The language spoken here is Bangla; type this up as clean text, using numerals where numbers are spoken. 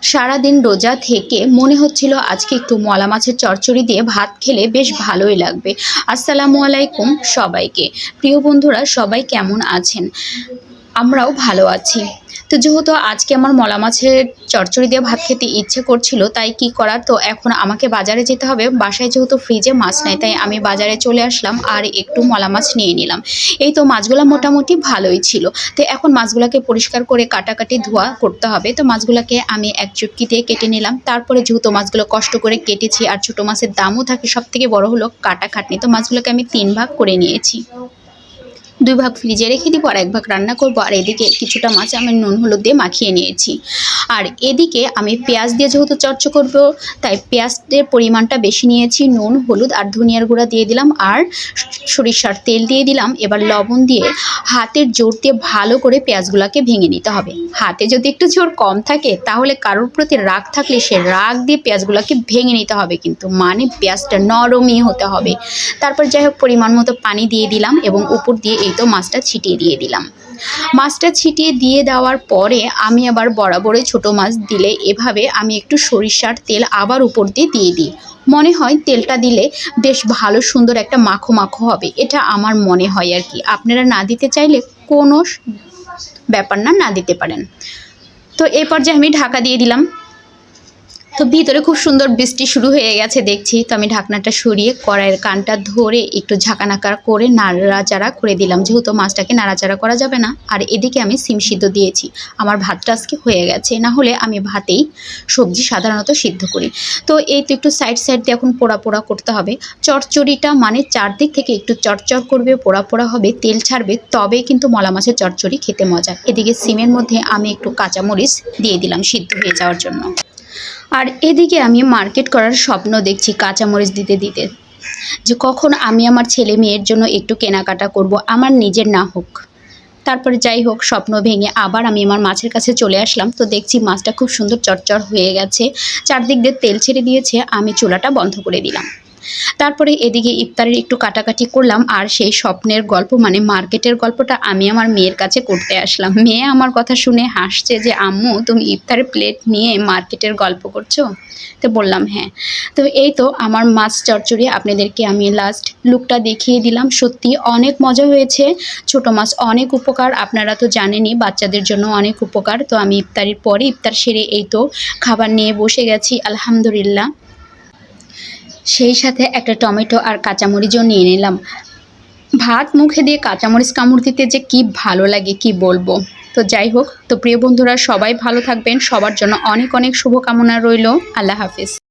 সারাদিন রোজা থেকে মনে হচ্ছিল আজকে একটু মলা মাছের চচ্চড়ি দিয়ে ভাত খেলে বেশ ভালোই লাগবে। আসসালামু আলাইকুম সবাইকে। প্রিয় বন্ধুরা, সবাই কেমন আছেন? আমরাও ভালো আছি। তো যেহেতু আজকে আমার মলা মাছের চচ্চড়ি দিয়ে ভাত খেতে ইচ্ছে করছিল, তাই কি করার, তো এখন আমাকে বাজারে যেতে হবে। বাসায় যেহেতু ফ্রিজে মাছ নেই, তাই আমি বাজারে চলে আসলাম আর একটু মলা মাছ নিয়ে নিলাম। এই তো মাছগুলো মোটামুটি ভালোই ছিল। তো এখন মাছগুলোকে পরিষ্কার করে কাটাকাটি ধোয়া করতে হবে। তো মাছগুলোকে আমি এক চুটকি দিয়ে কেটে নিলাম। তারপরে যেহেতু মাছগুলো কষ্ট করে কেটেছি আর ছোটো মাছের দামও থাকে, সব থেকে বড় হলো কাটা খাটনি, তো মাছগুলোকে আমি 3 ভাগ করে নিয়েছি। 2 ভাগ ফ্রিজে রেখে দিব আর 1 ভাগ রান্না করব। আর এদিকে কিছুটা মাছ আমি নুন হলুদ দিয়ে মাখিয়ে নিয়েছি। আর এদিকে আমি পেঁয়াজ দিয়ে যেহেতু চচ্চড়ি করব, তাই পেঁয়াজের পরিমাণটা বেশি নিয়েছি। নুন হলুদ আর ধনিয়ার গুঁড়া দিয়ে দিলাম আর সরিষার তেল দিয়ে দিলাম। এবার লবণ দিয়ে হাতের জোর দিয়ে ভালো করে পেঁয়াজগুলোকে ভেঙে নিতে হবে। হাতে যদি একটু জোর কম থাকে, তাহলে কারোর প্রতি রাগ থাকলে সে রাগ দিয়ে পেঁয়াজগুলোকে ভেঙে নিতে হবে, কিন্তু মানে পেঁয়াজটা নরমই হতে হবে। তারপর যাই হোক পরিমাণ মতো পানি দিয়ে দিলাম এবং উপর দিয়ে এই তো মাছটা ছিটিয়ে দিয়ে দিলাম। মাছটা ছিটিয়ে দিয়ে দেওয়ার পরে আমি আবার বরাবরই ছোটো মাছ দিলে এভাবে আমি একটু সরিষার তেল আবার উপর দিয়ে দিই। মনে হয় তেলটা দিলে বেশ ভালো সুন্দর একটা মাখো মাখো হবে, এটা আমার মনে হয় আর কি। আপনারা না দিতে চাইলে কোনো ব্যাপার না, না দিতে পারেন। তো এই পর্যায়ে আমি ঢাকা দিয়ে দিলাম। তো ভিতরে খুব সুন্দর বৃষ্টি শুরু হয়ে গেছে দেখছি। তো আমি ঢাকনাটা সরিয়ে কড়াইয়ের কানটা ধরে একটু ঝাঁকানাকা করে নাড়াচাড়া করে দিলাম, যেহেতু মাছটাকে নাড়াচাড়া করা যাবে না। আর এদিকে আমি সিম সিদ্ধ দিয়েছি। আমার ভাতটা আজকে হয়ে গেছে, না হলে আমি ভাতেই সবজি সাধারণত সিদ্ধ করি। তো এই তো একটু সাইড দিয়ে এখন পোড়া পোড়া করতে হবে। চচ্চড়িটা মানে চারদিক থেকে একটু চড়চড় করবে, পোড়া পোড়া হবে, তেল ছাড়বে, তবেই কিন্তু মলা মাছের চচ্চড়ি খেতে মজা। এদিকে সিমের মধ্যে আমি একটু কাঁচামরিচ দিয়ে দিলাম সিদ্ধ হয়ে যাওয়ার জন্য। আর এদিকে আমি মার্কেট করার স্বপ্ন দেখছি কাঁচামরিচ দিতে দিতে, যে কখন আমি আমার ছেলে মেয়ের জন্য একটু কেনাকাটা করব, আমার নিজের না হোক। তারপরে যাই হোক স্বপ্ন ভেঙে আবার আমি আমার মাছের কাছে চলে আসলাম। তো দেখছি মাছটা খুব সুন্দর চড়চড় হয়ে গেছে, চারদিক দিয়ে তেল ছেড়ে দিয়েছে। আমি চুলাটা বন্ধ করে দিলাম। তারপরে এদিকে ইফতারের একটু কাটাকাটি করলাম। আর সেই স্বপ্নের গল্প মানে মার্কেটের গল্পটা আমি আমার মেয়ের কাছে করতে আসলাম। মেয়ে আমার কথা শুনে হাসছে যে, আম্মু তুমি ইফতারের প্লেট নিয়ে মার্কেটের গল্প করছো? তো বললাম হ্যাঁ। তো এই তো আমার মাছ চচ্চড়ি আপনাদেরকে আমি লাস্ট লুকটা দেখিয়ে দিলাম। সত্যি অনেক মজা হয়েছে। ছোটো মাছ অনেক উপকার, আপনারা তো জানেনই, বাচ্চাদের জন্য অনেক উপকার। তো আমি ইফতারের পরে ইফতার সেরে এই তো খাবার নিয়ে বসে গেছি আলহামদুলিল্লাহ। সেই সাথে একটা টমেটো আর কাঁচামরিচও নিয়ে নিলাম। ভাত মুখে দিয়ে কাঁচামরিচ কামড় দিতে যে কি ভালো লাগে কি বলবো। তো যাই হোক, তো প্রিয় বন্ধুরা সবাই ভালো থাকবেন, সবার জন্য অনেক অনেক শুভকামনা রইল। আল্লাহ হাফিজ।